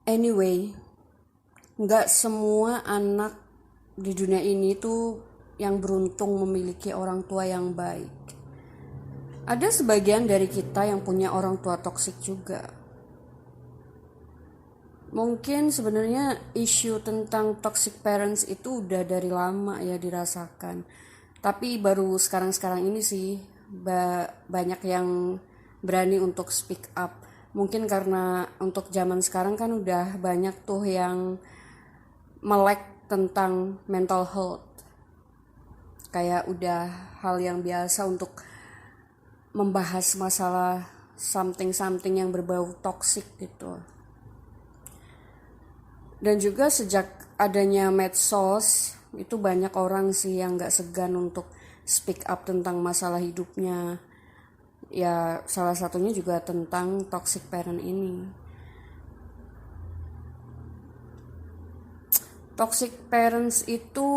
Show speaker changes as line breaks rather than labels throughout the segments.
Anyway, nggak semua anak di dunia ini tuh yang beruntung memiliki orang tua yang baik. Ada sebagian dari kita yang punya orang tua toksik juga. Mungkin sebenarnya isu tentang toxic parents itu udah dari lama ya dirasakan. Tapi baru sekarang-sekarang ini sih banyak yang berani untuk speak up. Mungkin karena untuk zaman sekarang kan udah banyak tuh yang melek tentang mental health. Kayak udah hal yang biasa untuk membahas masalah something-something yang berbau toxic gitu. Dan juga sejak adanya medsos, itu banyak orang sih yang gak segan untuk speak up tentang masalah hidupnya. Ya salah satunya juga tentang toxic parent ini. Toxic parents itu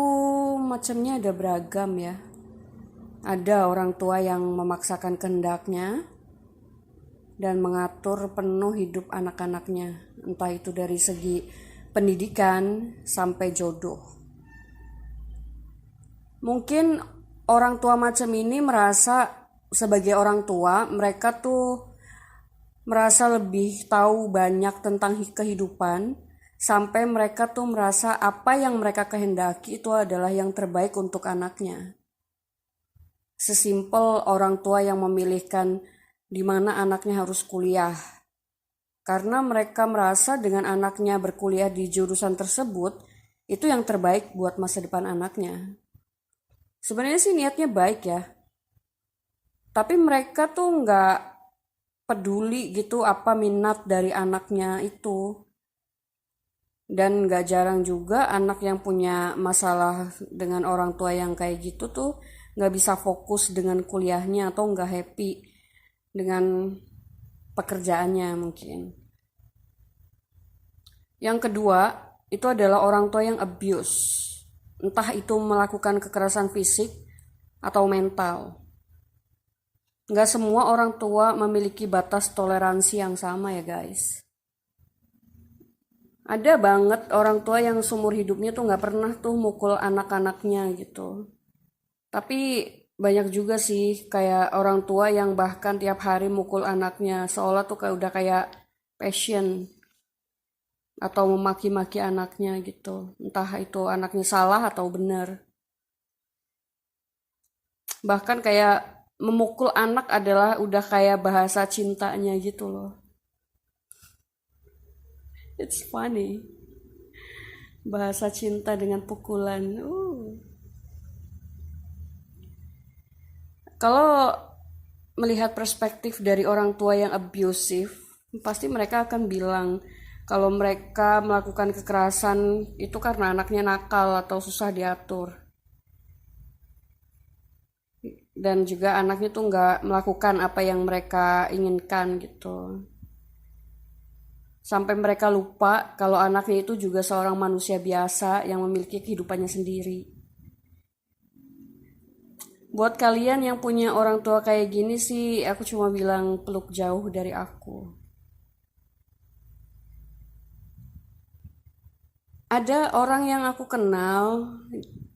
macamnya ada beragam ya. Ada orang tua yang memaksakan kehendaknya dan mengatur penuh hidup anak-anaknya, entah itu dari segi pendidikan sampai jodoh. Mungkin orang tua macam ini merasa sebagai orang tua mereka tuh merasa lebih tahu banyak tentang kehidupan, sampai mereka tuh merasa apa yang mereka kehendaki itu adalah yang terbaik untuk anaknya. Sesimpel orang tua yang memilihkan di mana anaknya harus kuliah. Karena mereka merasa dengan anaknya berkuliah di jurusan tersebut, itu yang terbaik buat masa depan anaknya. Sebenarnya sih niatnya baik ya. Tapi mereka tuh nggak peduli gitu apa minat dari anaknya itu. Dan nggak jarang juga anak yang punya masalah dengan orang tua yang kayak gitu tuh nggak bisa fokus dengan kuliahnya atau nggak happy dengan pekerjaannya mungkin. Yang kedua, itu adalah orang tua yang abuse. Entah itu melakukan kekerasan fisik atau mental. Nggak semua orang tua memiliki batas toleransi yang sama ya guys. Ada banget orang tua yang seumur hidupnya tuh nggak pernah tuh mukul anak-anaknya gitu. Tapi banyak juga sih kayak orang tua yang bahkan tiap hari mukul anaknya seolah tuh kayak udah kayak passion atau memaki-maki anaknya gitu. Entah itu anaknya salah atau benar. Bahkan kayak memukul anak adalah udah kayak bahasa cintanya gitu loh. It's funny. Bahasa cinta dengan pukulan. Kalau melihat perspektif dari orang tua yang abusive, pasti mereka akan bilang kalau mereka melakukan kekerasan itu karena anaknya nakal atau susah diatur. Dan juga anaknya tuh nggak melakukan apa yang mereka inginkan gitu. Sampai mereka lupa kalau anaknya itu juga seorang manusia biasa yang memiliki kehidupannya sendiri. Buat kalian yang punya orang tua kayak gini sih, aku cuma bilang peluk jauh dari aku. Ada orang yang aku kenal,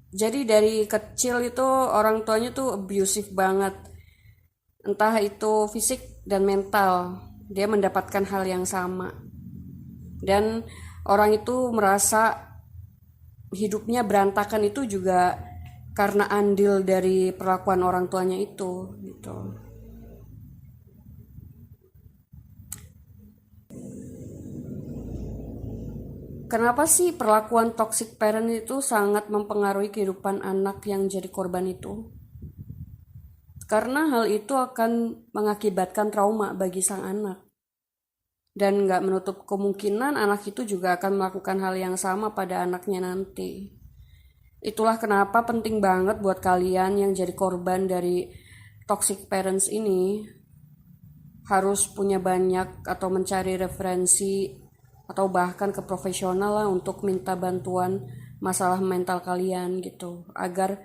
jadi dari kecil itu orang tuanya tuh abusive banget. Entah itu fisik dan mental, dia mendapatkan hal yang sama. Dan orang itu merasa hidupnya berantakan itu juga karena andil dari perlakuan orang tuanya itu gitu. Kenapa sih perlakuan toxic parent itu sangat mempengaruhi kehidupan anak yang jadi korban itu? Karena hal itu akan mengakibatkan trauma bagi sang anak. Dan nggak menutup kemungkinan anak itu juga akan melakukan hal yang sama pada anaknya nanti. Itulah kenapa penting banget buat kalian yang jadi korban dari toxic parents ini harus punya banyak atau mencari referensi atau bahkan ke profesional lah untuk minta bantuan masalah mental kalian gitu agar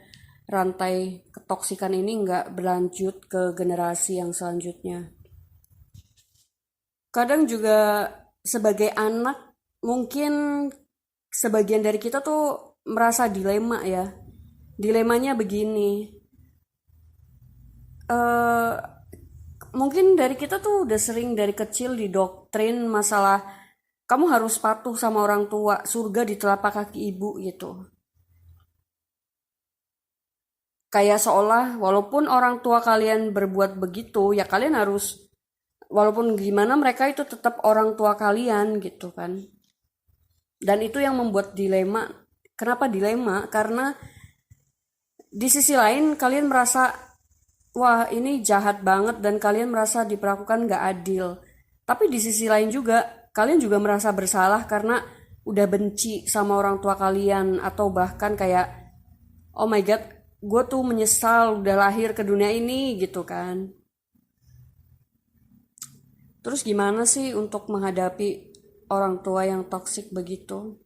rantai ketoksikan ini nggak berlanjut ke generasi yang selanjutnya. Kadang juga sebagai anak mungkin sebagian dari kita tuh merasa dilema ya. Dilemanya begini, eh mungkin dari kita tuh udah sering dari kecil didoktrin masalah kamu harus patuh sama orang tua, surga di telapak kaki ibu gitu. Kayak seolah walaupun orang tua kalian berbuat begitu, ya kalian harus, walaupun gimana mereka itu tetap orang tua kalian gitu kan. Dan itu yang membuat dilema. Kenapa dilema? Karena di sisi lain kalian merasa wah ini jahat banget dan kalian merasa diperlakukan gak adil. Tapi di sisi lain juga kalian juga merasa bersalah karena udah benci sama orang tua kalian atau bahkan kayak oh my god, gue tuh menyesal udah lahir ke dunia ini gitu kan. Terus gimana sih untuk menghadapi orang tua yang toksik begitu?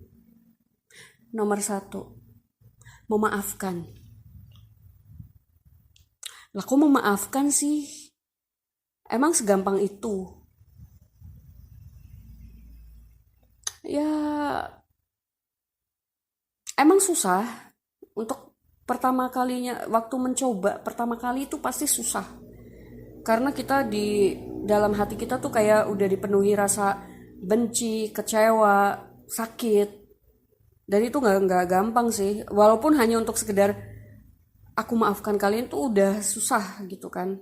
Nomor satu, memaafkan. Lah kok memaafkan sih? Emang segampang itu? Ya emang susah untuk pertama kalinya waktu mencoba pertama kali itu pasti susah. Karena kita di dalam hati kita tuh kayak udah dipenuhi rasa benci, kecewa, sakit. Dan itu nggak gampang sih. Walaupun hanya untuk sekedar aku maafkan kalian tuh udah susah gitu kan.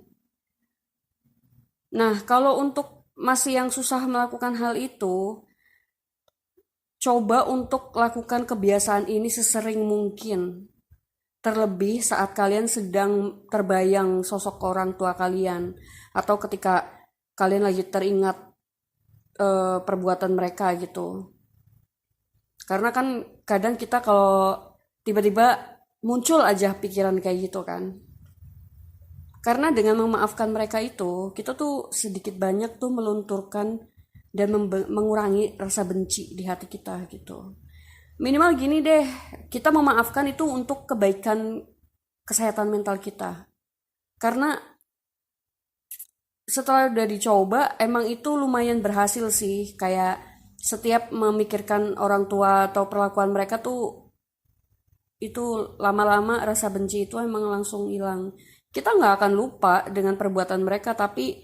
Nah, kalau untuk masih yang susah melakukan hal itu, coba untuk lakukan kebiasaan ini sesering mungkin. Terlebih saat kalian sedang terbayang sosok orang tua kalian atau ketika kalian lagi teringat perbuatan mereka gitu. Karena kan kadang kita kalau tiba-tiba muncul aja pikiran kayak gitu kan. Karena dengan memaafkan mereka itu, kita tuh sedikit banyak tuh melunturkan dan mengurangi rasa benci di hati kita gitu. Minimal gini deh, kita memaafkan itu untuk kebaikan kesehatan mental kita. Karena setelah udah dicoba, emang itu lumayan berhasil sih. Kayak setiap memikirkan orang tua atau perlakuan mereka tuh, itu lama-lama rasa benci itu emang langsung hilang. Kita nggak akan lupa dengan perbuatan mereka, tapi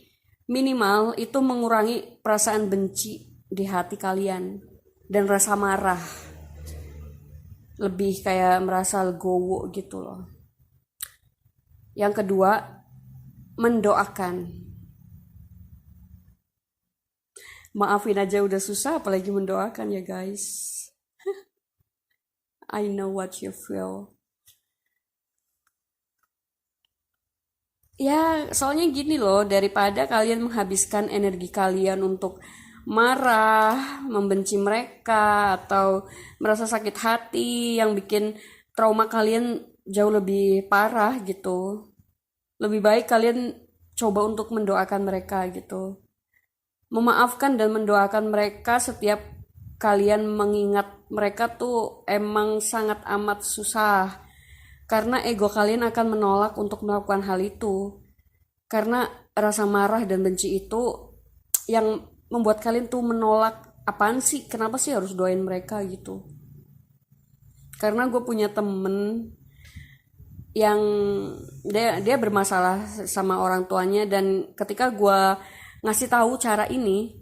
minimal itu mengurangi perasaan benci di hati kalian dan rasa marah. Lebih kayak merasa legowo gitu loh. Yang kedua, mendoakan. Maafin aja udah susah, apalagi mendoakan ya guys. I know what you feel. Ya, soalnya gini loh, daripada kalian menghabiskan energi kalian untuk marah, membenci mereka, atau merasa sakit hati yang bikin trauma kalian jauh lebih parah gitu. Lebih baik kalian coba untuk mendoakan mereka gitu. Memaafkan dan mendoakan mereka setiap kalian mengingat mereka tuh emang sangat amat susah. Karena ego kalian akan menolak untuk melakukan hal itu. Karena rasa marah dan benci itu yang membuat kalian tuh menolak, apaan sih, kenapa sih harus doain mereka gitu. Karena gue punya temen yang dia bermasalah sama orang tuanya, dan ketika gue ngasih tahu cara ini,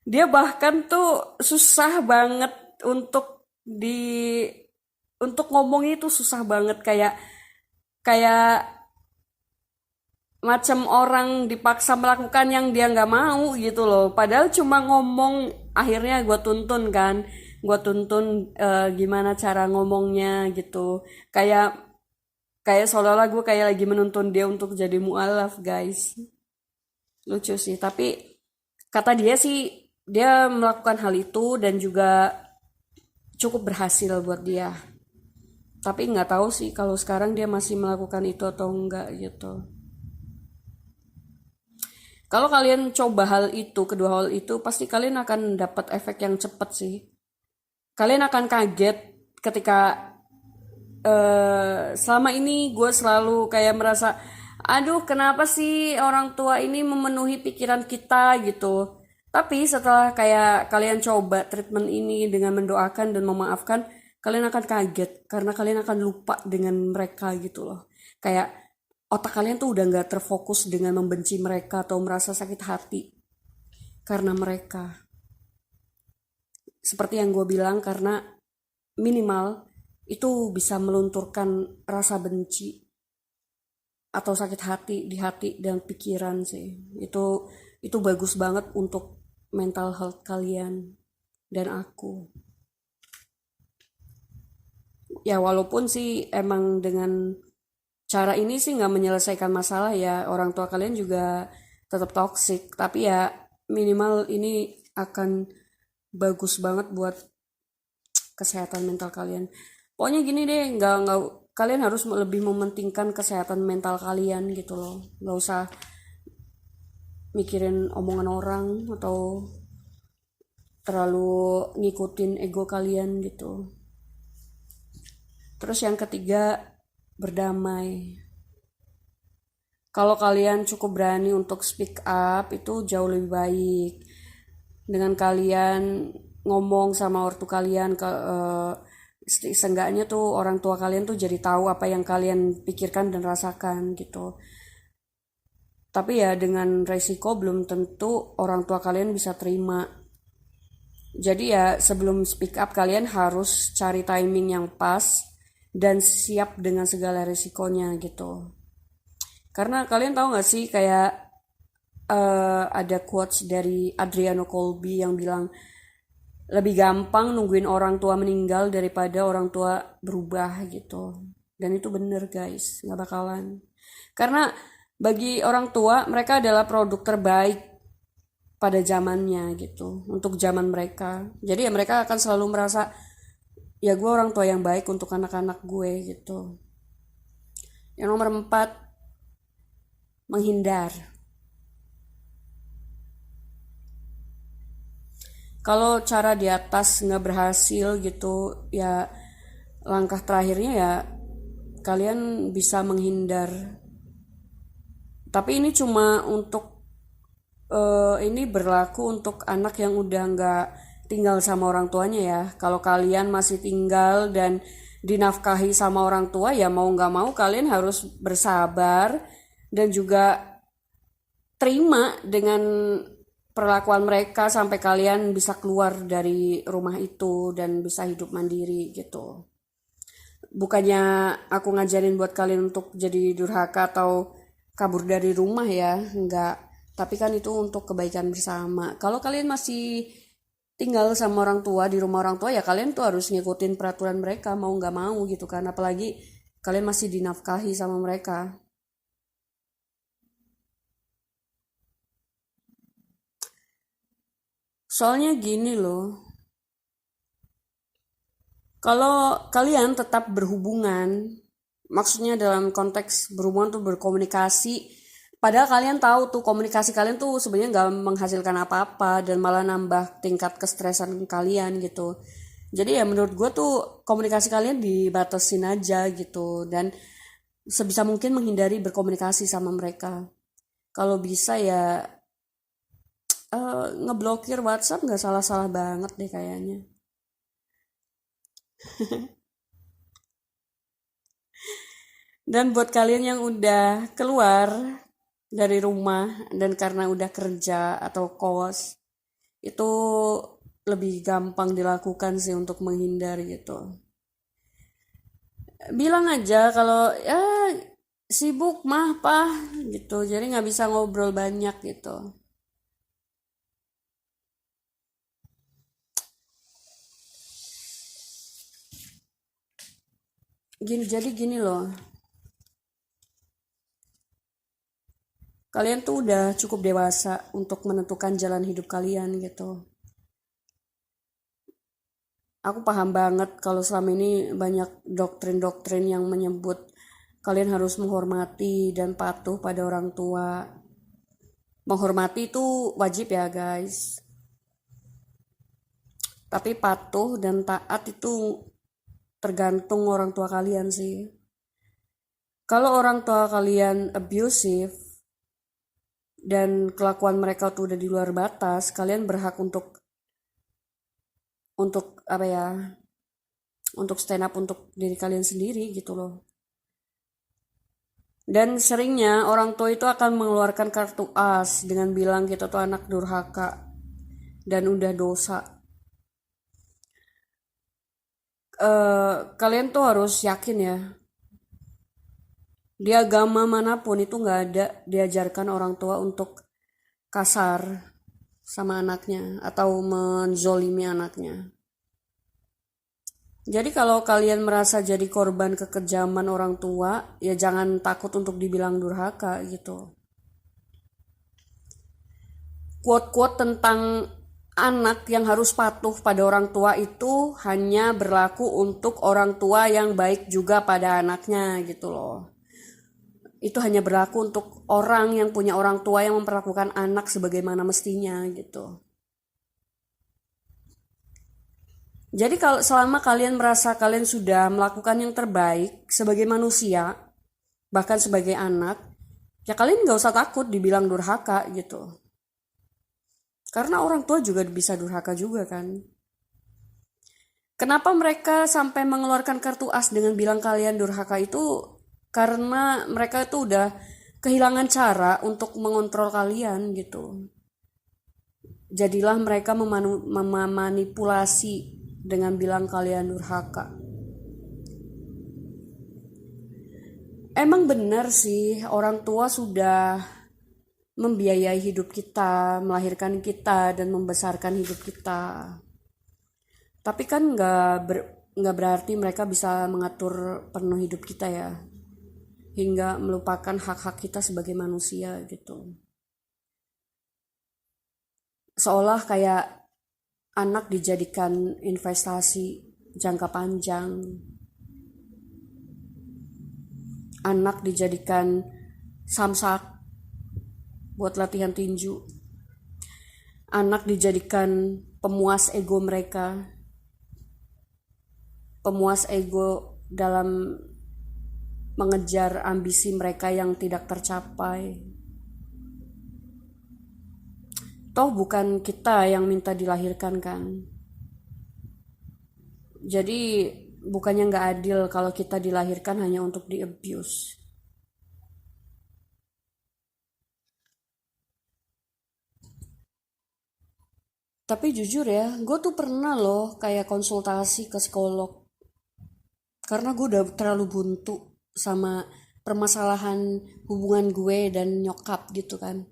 dia bahkan tuh susah banget untuk untuk ngomongnya itu susah banget, kayak kayak macam orang dipaksa melakukan yang dia nggak mau gitu loh. Padahal cuma ngomong, akhirnya gue tuntun kan, gue tuntun gimana cara ngomongnya gitu. Kayak kayak seolah-olah gue kayak lagi menuntun dia untuk jadi mualaf guys. Lucu sih, tapi kata dia sih dia melakukan hal itu dan juga cukup berhasil buat dia. Tapi nggak tahu sih kalau sekarang dia masih melakukan itu atau enggak gitu. Kalau kalian coba hal itu, kedua hal itu, pasti kalian akan dapat efek yang cepat sih. Kalian akan kaget ketika selama ini gue selalu kayak merasa, aduh kenapa sih orang tua ini memenuhi pikiran kita gitu. Tapi setelah kayak kalian coba treatment ini dengan mendoakan dan memaafkan, kalian akan kaget karena kalian akan lupa dengan mereka gitu loh. Kayak otak kalian tuh udah nggak terfokus dengan membenci mereka atau merasa sakit hati karena mereka. Seperti yang gue bilang, karena minimal itu bisa melunturkan rasa benci atau sakit hati di hati dan pikiran sih. Itu bagus banget untuk mental health kalian dan aku. Ya walaupun sih emang dengan cara ini sih nggak menyelesaikan masalah ya, orang tua kalian juga tetap toksik, tapi ya minimal ini akan bagus banget buat kesehatan mental kalian. Pokoknya gini deh, nggak kalian harus lebih mementingkan kesehatan mental kalian gitu loh. Nggak usah mikirin omongan orang atau terlalu ngikutin ego kalian gitu. Terus yang ketiga, berdamai. Kalau kalian cukup berani untuk speak up, itu jauh lebih baik. Dengan kalian ngomong sama ortu kalian, seenggaknya tuh orang tua kalian tuh jadi tahu apa yang kalian pikirkan dan rasakan gitu. Tapi ya dengan resiko belum tentu orang tua kalian bisa terima. Jadi ya sebelum speak up kalian harus cari timing yang pas dan siap dengan segala resikonya gitu. Karena kalian tahu gak sih kayak ada quotes dari Adriano Colby yang bilang lebih gampang nungguin orang tua meninggal daripada orang tua berubah gitu. Dan itu bener guys, gak bakalan. Karena bagi orang tua mereka adalah produk terbaik pada zamannya gitu, untuk zaman mereka. Jadi ya mereka akan selalu merasa ya gue orang tua yang baik untuk anak-anak gue gitu. Yang nomor 4, menghindar. Kalau cara di atas nggak berhasil gitu, ya langkah terakhirnya ya kalian bisa menghindar. Tapi ini cuma untuk ini berlaku untuk anak yang udah nggak tinggal sama orang tuanya ya. Kalau kalian masih tinggal dan dinafkahi sama orang tua, ya mau nggak mau kalian harus bersabar dan juga terima dengan perlakuan mereka sampai kalian bisa keluar dari rumah itu dan bisa hidup mandiri gitu. Bukannya aku ngajarin buat kalian untuk jadi durhaka atau kabur dari rumah ya, enggak. Tapi kan itu untuk kebaikan bersama. Kalau kalian masih tinggal sama orang tua di rumah orang tua, ya kalian tuh harus ngikutin peraturan mereka mau nggak mau gitu kan. Apalagi kalian masih dinafkahi sama mereka. Soalnya gini loh, kalau kalian tetap berhubungan, maksudnya dalam konteks berhubungan tuh berkomunikasi, padahal kalian tahu tuh komunikasi kalian tuh sebenarnya nggak menghasilkan apa-apa dan malah nambah tingkat kestresan kalian gitu. Jadi ya menurut gue tuh komunikasi kalian dibatasin aja gitu dan sebisa mungkin menghindari berkomunikasi sama mereka. Kalau bisa ya ngeblokir WhatsApp nggak salah-salah banget deh kayaknya. Dan buat kalian yang udah keluar dari rumah dan karena udah kerja atau kos, itu lebih gampang dilakukan sih untuk menghindar gitu. Bilang aja kalau ya sibuk mah pah gitu, jadi nggak bisa ngobrol banyak gitu. Jadi gini loh, kalian tuh udah cukup dewasa untuk menentukan jalan hidup kalian gitu. Aku paham banget kalau selama ini banyak doktrin-doktrin yang menyebut kalian harus menghormati dan patuh pada orang tua. Menghormati itu wajib ya guys. Tapi patuh dan taat itu tergantung orang tua kalian sih. Kalau orang tua kalian abusive, dan kelakuan mereka tuh udah di luar batas, kalian berhak untuk apa ya, untuk stand up untuk diri kalian sendiri gitu loh. Dan seringnya orang tua itu akan mengeluarkan kartu as dengan bilang kita tuh anak durhaka dan udah dosa. Kalian tuh harus yakin ya, di agama manapun itu nggak ada diajarkan orang tua untuk kasar sama anaknya atau menzolimi anaknya. Jadi kalau kalian merasa jadi korban kekejaman orang tua, ya jangan takut untuk dibilang durhaka gitu. Quote-quote tentang anak yang harus patuh pada orang tua itu hanya berlaku untuk orang tua yang baik juga pada anaknya gitu loh. Itu hanya berlaku untuk orang yang punya orang tua yang memperlakukan anak sebagaimana mestinya gitu. Jadi kalau selama kalian merasa kalian sudah melakukan yang terbaik sebagai manusia, bahkan sebagai anak, ya kalian nggak usah takut dibilang durhaka gitu. Karena orang tua juga bisa durhaka juga kan. Kenapa mereka sampai mengeluarkan kartu as dengan bilang kalian durhaka itu? Karena mereka itu udah kehilangan cara untuk mengontrol kalian gitu. Jadilah mereka memanipulasi dengan bilang kalian durhaka. Emang benar sih orang tua sudah membiayai hidup kita, melahirkan kita dan membesarkan hidup kita. Tapi kan nggak berarti mereka bisa mengatur penuh hidup kita ya, hingga melupakan hak-hak kita sebagai manusia gitu. Seolah kayak anak dijadikan investasi jangka panjang, anak dijadikan samsak buat latihan tinju, anak dijadikan pemuas ego mereka, pemuas ego dalam mengejar ambisi mereka yang tidak tercapai. Toh bukan kita yang minta dilahirkan kan. Jadi bukannya nggak adil kalau kita dilahirkan hanya untuk di abuse. Tapi jujur ya, gue tuh pernah loh kayak konsultasi ke psikolog. Karena gue udah terlalu buntu sama permasalahan hubungan gue dan nyokap gitu kan.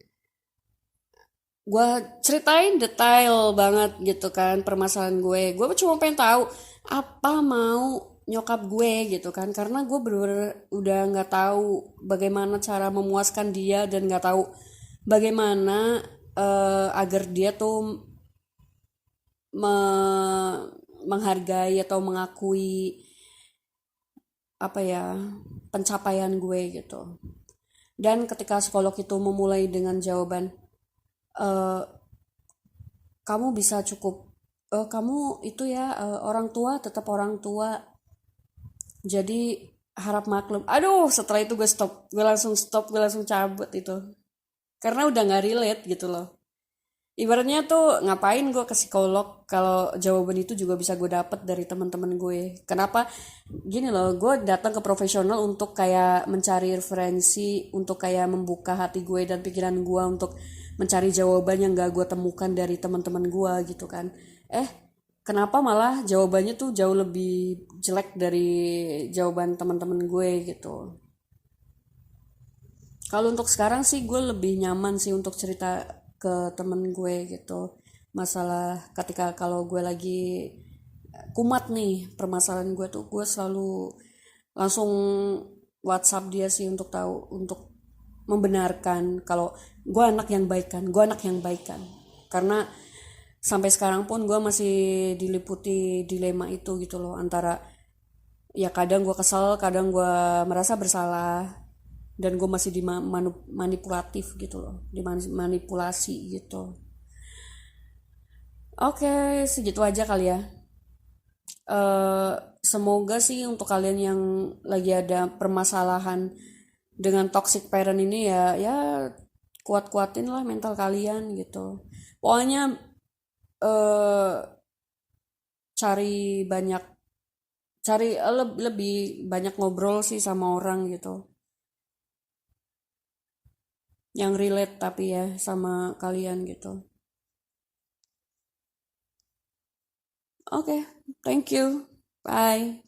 Gue ceritain detail banget gitu kan permasalahan gue cuma pengen tahu apa mau nyokap gue gitu kan, karena gue bener-bener udah nggak tahu bagaimana cara memuaskan dia dan nggak tahu bagaimana agar dia tuh menghargai atau mengakui apa ya pencapaian gue gitu. Dan ketika psikolog itu memulai dengan jawaban, eh, kamu bisa cukup, kamu itu ya orang tua tetap orang tua, jadi harap maklum. Aduh, setelah itu gue stop, gue langsung cabut itu, karena udah nggak relate gitu loh. Ibaratnya tuh ngapain gue ke psikolog kalau jawaban itu juga bisa gue dapet dari teman-teman gue. Kenapa? Gini loh, gue datang ke profesional untuk kayak mencari referensi, untuk kayak membuka hati gue dan pikiran gue untuk mencari jawaban yang gak gue temukan dari teman-teman gue gitu kan. Eh, kenapa malah jawabannya tuh jauh lebih jelek dari jawaban teman-teman gue gitu. Kalau untuk sekarang sih gue lebih nyaman sih untuk cerita ke temen gue gitu. Masalah ketika kalau gue lagi kumat nih permasalahan gue tuh, gue selalu langsung WhatsApp dia sih untuk tahu, untuk membenarkan kalau gue anak yang baik kan, gue anak yang baik kan. Karena sampai sekarang pun gue masih diliputi dilema itu gitu loh, antara ya kadang gue kesel, kadang gue merasa bersalah, dan gue masih dimanipulatif gitu loh, dimanipulasi gitu. Oke, segitu aja kali ya. eh Semoga sih untuk kalian yang lagi ada permasalahan dengan toxic parent ini ya kuat-kuatin lah mental kalian gitu. Pokoknya eh, cari banyak cari lebih banyak ngobrol sih sama orang gitu yang relate tapi ya sama kalian gitu. Oke, thank you, bye.